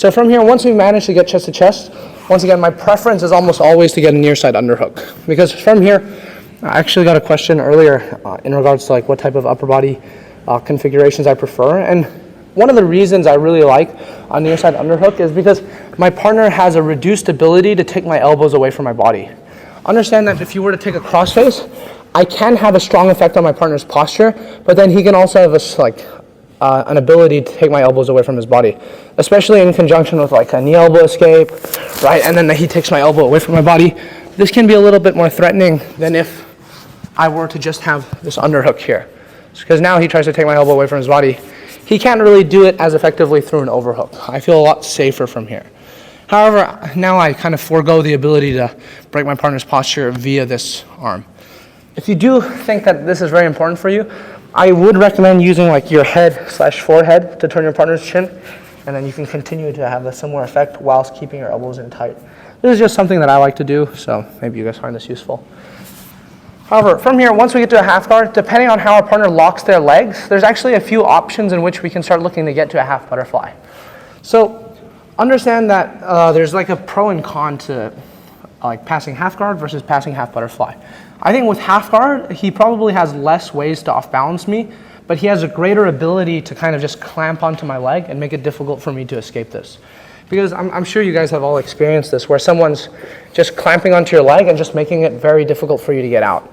So from here, once we manage to get chest to chest, once again, my preference is almost always to get a near side underhook. Because from here, I actually got a question earlier in regards to like what type of upper body configurations I prefer. And one of the reasons I really like a near side underhook is because my partner has a reduced ability to take my elbows away from my body. Understand that if you were to take a crossface, I can have a strong effect on my partner's posture, but then he can also have an ability to take my elbows away from his body, especially in conjunction with like a knee elbow escape, right? And then he takes my elbow away from my body. This can be a little bit more threatening than if I were to just have this underhook here. Because now he tries to take my elbow away from his body. He can't really do it as effectively through an overhook. I feel a lot safer from here. However, now I kind of forego the ability to break my partner's posture via this arm. If you do think that this is very important for you, I would recommend using like your head/forehead to turn your partner's chin, and then you can continue to have a similar effect whilst keeping your elbows in tight. This is just something that I like to do, so maybe you guys find this useful. However, from here, once we get to a half guard, depending on how our partner locks their legs, there's actually a few options in which we can start looking to get to a half butterfly. So understand that there's like a pro and con to like passing half guard versus passing half butterfly. I think with half guard, he probably has less ways to off balance me, but he has a greater ability to kind of just clamp onto my leg and make it difficult for me to escape this. Because I'm sure you guys have all experienced this, where someone's just clamping onto your leg and just making it very difficult for you to get out.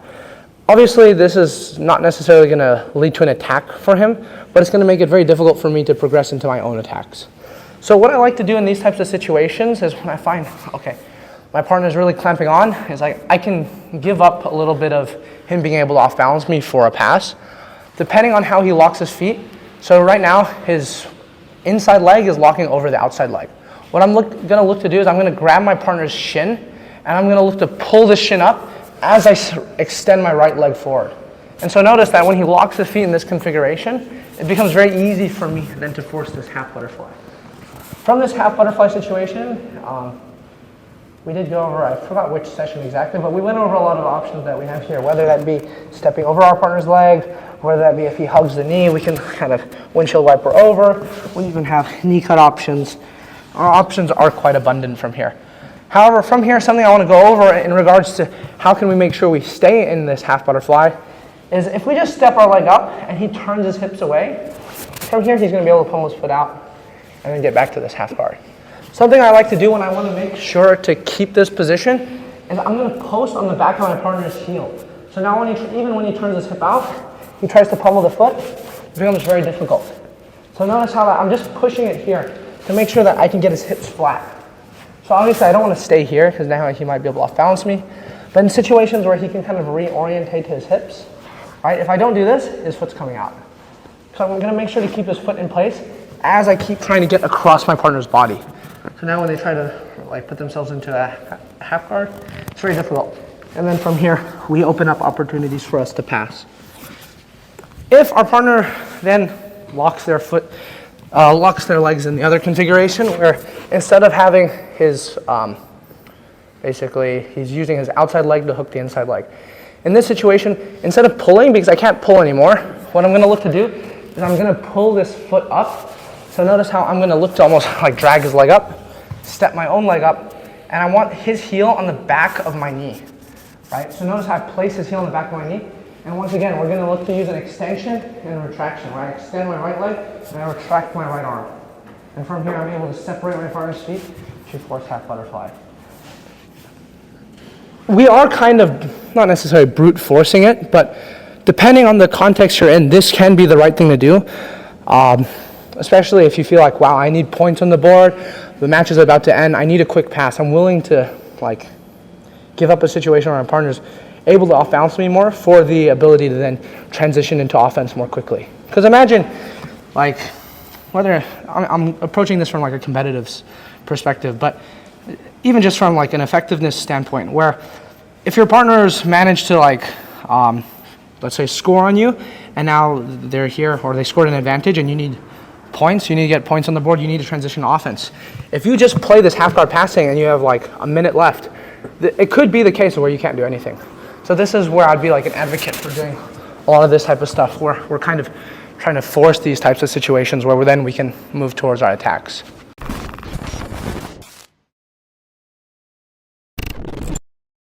Obviously, this is not necessarily going to lead to an attack for him, but it's going to make it very difficult for me to progress into my own attacks. So what I like to do in these types of situations is when I find, okay, my partner's really clamping on, is like I can give up a little bit of him being able to off balance me for a pass, depending on how he locks his feet. So right now, his inside leg is locking over the outside leg. What I'm going to look to do is I'm going to grab my partner's shin, and I'm going to look to pull the shin up as I extend my right leg forward. And so notice that when he locks his feet in this configuration, it becomes very easy for me then to force this half butterfly. From this half butterfly situation, we did go over, I forgot which session exactly, but we went over a lot of options that we have here, whether that be stepping over our partner's leg, whether that be if he hugs the knee, we can kind of windshield wiper over. We even have knee cut options. Our options are quite abundant from here. However, from here, something I want to go over in regards to how can we make sure we stay in this half butterfly is if we just step our leg up and he turns his hips away, from here he's going to be able to pull his foot out and then get back to this half guard. Something I like to do when I want to make sure to keep this position is I'm going to post on the back of my partner's heel. So now even when he turns his hip out, he tries to pummel the foot, it becomes very difficult. So notice how I'm just pushing it here to make sure that I can get his hips flat. So obviously I don't want to stay here because now he might be able to off balance me. But in situations where he can kind of reorientate his hips, right? If I don't do this, his foot's coming out. So I'm going to make sure to keep his foot in place as I keep trying to get across my partner's body. So now when they try to like put themselves into a half guard, it's very difficult. And then from here, we open up opportunities for us to pass. If our partner then locks their legs in the other configuration, where instead of having his, basically he's using his outside leg to hook the inside leg. In this situation, instead of pulling, because I can't pull anymore, what I'm going to look to do is I'm going to pull this foot up. So notice how I'm going to look to almost like drag his leg up, step my own leg up, and I want his heel on the back of my knee, right? So notice how I place his heel on the back of my knee. And once again, we're going to look to use an extension and a retraction, where I extend my right leg and I retract my right arm. And from here, I'm able to separate my partner's feet to force half butterfly. We are kind of, not necessarily brute forcing it, but depending on the context you're in, this can be the right thing to do. Especially if you feel like, wow, I need points on the board, the match is about to end, I need a quick pass. I'm willing to like give up a situation where my partner's able to off-balance me more for the ability to then transition into offense more quickly. Because imagine, like, whether I'm approaching this from like a competitive perspective, but even just from like an effectiveness standpoint, where if your partners manage to like, let's say score on you, and now they're here, or they scored an advantage and you need points, you need to get points on the board, you need to transition to offense. If you just play this half guard passing and you have like a minute left, it could be the case where you can't do anything. So this is where I'd be like an advocate for doing a lot of this type of stuff, where we're kind of trying to force these types of situations where then we can move towards our attacks.